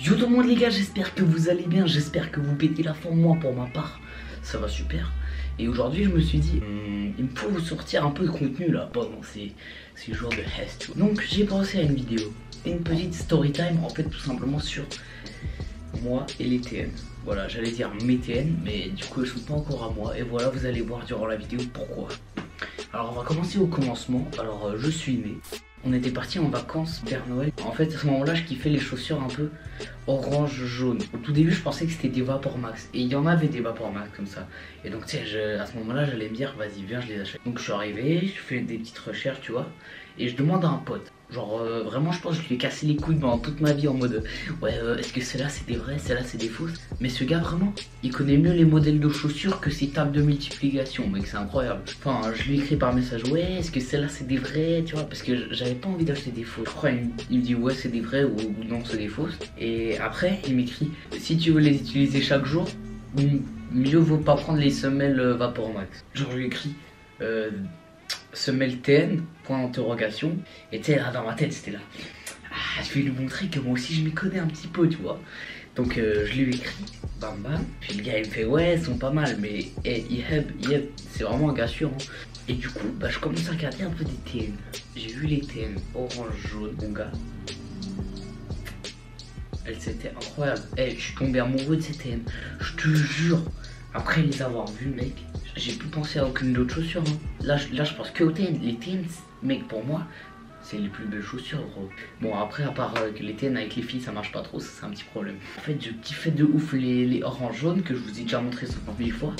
Yo tout le monde les gars, j'espère que vous allez bien, j'espère que vous pétez la forme. Moi pour ma part, ça va super. Et aujourd'hui je me suis dit, il me faut vous sortir un peu de contenu là pendant ces jours de Hest. Donc j'ai pensé à une vidéo, une petite story time en fait tout simplement sur moi et les TN. Voilà, j'allais dire mes TN, mais du coup elles sont pas encore à moi. Et voilà, vous allez voir durant la vidéo pourquoi. Alors on va commencer au commencement. Alors je suis né. On était parti en vacances vers Noël. En fait, à ce moment-là, je kiffais les chaussures un peu orange-jaune. Au tout début, je pensais que c'était des Vapor Max. Et il y en avait des Vapor Max comme ça. Et donc, tu sais, à ce moment-là, j'allais me dire, vas-y, viens, je les achète. Donc, je suis arrivé, je fais des petites recherches, tu vois. Et je demande à un pote. Genre, vraiment, je pense que je lui ai cassé les couilles pendant toute ma vie en mode, ouais, est-ce que celle-là c'est des vraies, celle-là c'est des fausses. Mais ce gars, vraiment, il connaît mieux les modèles de chaussures que ses tables de multiplication, mec, c'est incroyable. Enfin, je lui ai écrit par message, ouais, est-ce que celle-là c'est des vraies, tu vois, parce que j'avais pas envie d'acheter des fausses. Je crois, il me dit, ouais, c'est des vraies ou non, c'est des fausses. Et après, il m'écrit, si tu veux les utiliser chaque jour, mieux vaut pas prendre les semelles Vapor Max. Genre, je lui ai écrit, semelle TN, point d'interrogation. Et tu sais, là dans ma tête c'était là, ah, je vais lui montrer que moi aussi je m'y connais un petit peu, tu vois. Donc je lui ai écrit, bam bam. Puis le gars il me fait, ouais, elles sont pas mal, mais c'est vraiment un gars sûr, hein. Et du coup, bah, je commence à regarder un peu des TN. J'ai vu les TN orange jaune, mon gars. Elles étaient incroyables. Je suis tombé amoureux de ces TN. Je te jure, après les avoir vus, mec, j'ai plus pensé à aucune autre chaussure, hein. Là je pense que aux TN. Les TN, mec, pour moi, c'est les plus belles chaussures, gros. Bon, après, à part que les TN avec les filles, ça marche pas trop, ça c'est un petit problème. En fait, je kiffais de ouf les orange jaunes que je vous ai déjà montré 50 000 fois.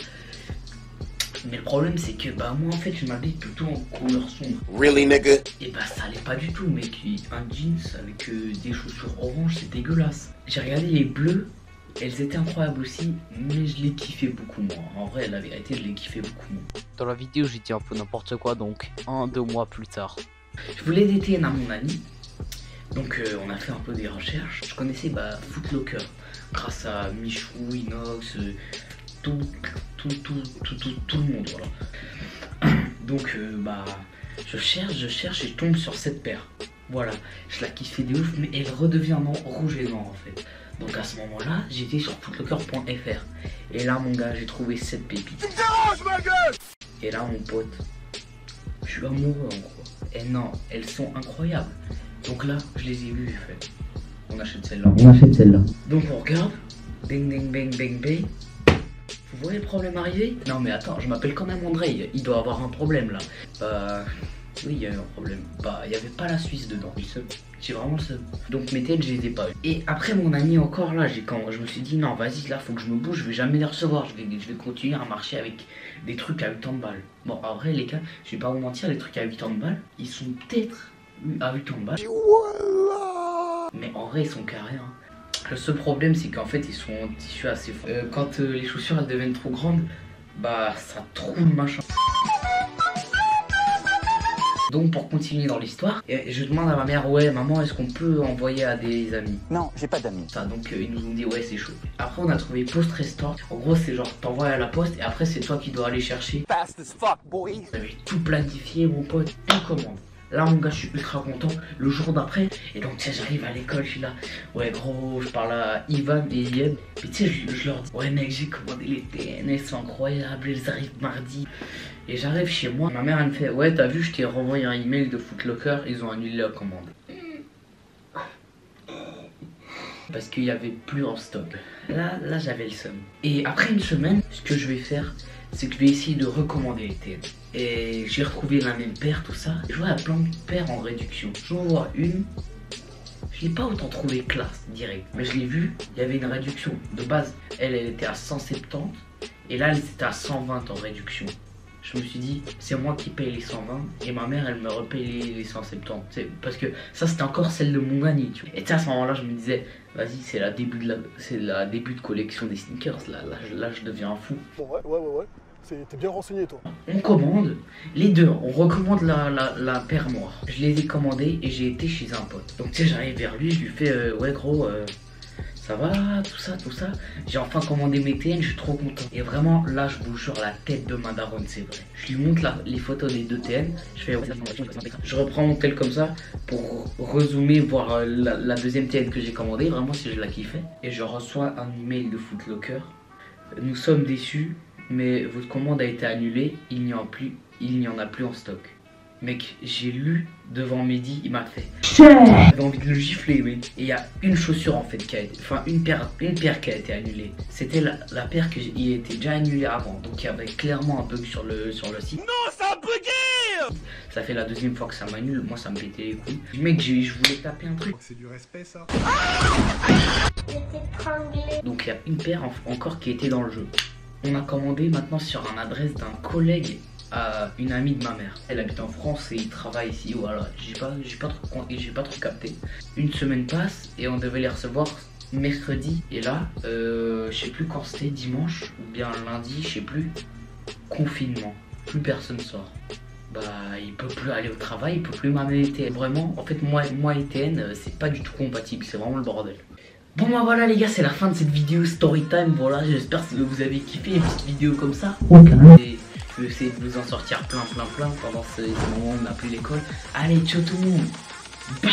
Mais le problème, c'est que, bah, moi, en fait, je m'habille plutôt en couleur sombre. Really, nigga? Et bah, ça allait pas du tout, mec. Un jeans avec des chaussures orange, c'est dégueulasse. J'ai regardé les bleus. Elles étaient incroyables aussi, mais je les kiffais beaucoup moins. En vrai, la vérité, je les kiffais beaucoup moins. Dans la vidéo, j'ai dit un peu n'importe quoi, donc 1-2 mois plus tard. Je voulais des TN à mon ami, donc on a fait un peu des recherches. Je connaissais Foot Locker, grâce à Michou, Inox, tout le monde, voilà. Donc je cherche et je tombe sur cette paire. Voilà, je la kiffais de ouf, mais elle redevient rouge et noir en fait. Donc à ce moment-là, j'étais sur footlocker.fr. Et là, mon gars, j'ai trouvé cette pépite. Et là, mon pote, je suis amoureux en gros. Et non, elles sont incroyables. Donc là, je les ai vues, en fait. On achète celle-là. Donc on regarde. Bing, bing, bing, bing, bing. Vous voyez le problème arriver? Non mais attends, je m'appelle quand même André. Il doit avoir un problème là. Oui, il y a eu un problème. Il n'y avait pas la Suisse dedans. J'ai vraiment le seum. Donc mes têtes, je les ai pas eu. Et après mon ami encore là, quand je me suis dit non, vas-y, là faut que je me bouge, je vais jamais les recevoir. Je vais continuer à marcher avec des trucs à 80 balles. Bon, en vrai les gars, je vais pas vous mentir, les trucs à 80 balles, ils sont peut-être à 80 balles. Mais en vrai, ils sont carrés, hein. Le seul problème, c'est qu'en fait, ils sont en tissu assez fort. Quand les chaussures elles deviennent trop grandes, bah ça trouve machin. Donc pour continuer dans l'histoire, je demande à ma mère, ouais maman, est-ce qu'on peut envoyer à des amis? Non, j'ai pas d'amis. Ça, donc ils nous ont dit ouais c'est chaud. Après on a trouvé Post Restore. En gros c'est genre t'envoies à la poste et après c'est toi qui dois aller chercher. Fast as fuck, boy. J'avais tout planifié mon pote, une commande. Là mon gars je suis ultra content le jour d'après. Et donc tu sais j'arrive à l'école, je suis là. Ouais gros, je parle à Ivan et Yeb. Puis tu sais je leur dis, ouais mec j'ai commandé les TN, elles sont incroyables, elles arrivent mardi. Et j'arrive chez moi, ma mère elle me fait, ouais t'as vu je t'ai renvoyé un email de Foot Locker, ils ont annulé la commande. Parce qu'il n'y avait plus en stock. Là j'avais le seum. Et après une semaine, ce que je vais faire, c'est que je vais essayer de recommander les TN. Et j'ai retrouvé la même paire, tout ça. Je vois plein de paires en réduction. Je vois une. Je l'ai pas autant trouvé classe direct. Mais je l'ai vu, il y avait une réduction. De base, elle était à 170. Et là elle était à 120 en réduction. Je me suis dit, c'est moi qui paye les 120 et ma mère elle me repaye les 170. Parce que ça c'était encore celle de mon ami, tu vois. Et à ce moment là je me disais, vas-y c'est la début de collection des sneakers, là je deviens un fou. Bon ouais, t'es bien renseigné toi. On commande, les deux, on recommande la paire noire. Je les ai commandées et j'ai été chez un pote. Donc tu sais j'arrive vers lui, je lui fais, ouais gros, ça va, tout ça. J'ai enfin commandé mes TN, je suis trop content. Et vraiment, là, je vous jure, la tête de ma daronne, c'est vrai. Je lui montre les photos des 2 TN. Je reprends mon tel comme ça pour rezoomer, voir la deuxième TN que j'ai commandée. Vraiment, si je la kiffais. Et je reçois un email de Footlocker. Nous sommes déçus, mais votre commande a été annulée. Il n'y en a plus en stock. Mec, j'ai lu devant Mehdi, il m'a fait. J'avais envie de le gifler, mec. Et il y a une chaussure en fait qui a été. Enfin, une paire qui a été annulée. C'était la paire qui était déjà annulée avant. Donc il y avait clairement un bug sur le site. Non, ça a bugué! Ça fait la deuxième fois que ça m'annule. Moi, ça me pétait les couilles. Mec, je voulais taper un truc. C'est du respect, ça. Donc il y a une paire encore qui était dans le jeu. On a commandé maintenant sur une adresse d'un collègue à une amie de ma mère. Elle habite en France et il travaille ici. Voilà, j'ai pas trop capté. Une semaine passe et on devait les recevoir mercredi. Et là, je sais plus quand c'était, dimanche ou bien lundi, je sais plus. Confinement, plus personne sort. Bah, il peut plus aller au travail, il peut plus m'amener les TN. Vraiment, en fait, moi et TN, c'est pas du tout compatible, c'est vraiment le bordel. Bon bah voilà les gars, c'est la fin de cette vidéo story time. Voilà, j'espère que vous avez kiffé une petite vidéo comme ça. Et je vais essayer de vous en sortir plein pendant ce moment où on n'a plus l'école. Allez, ciao tout le monde. Bye.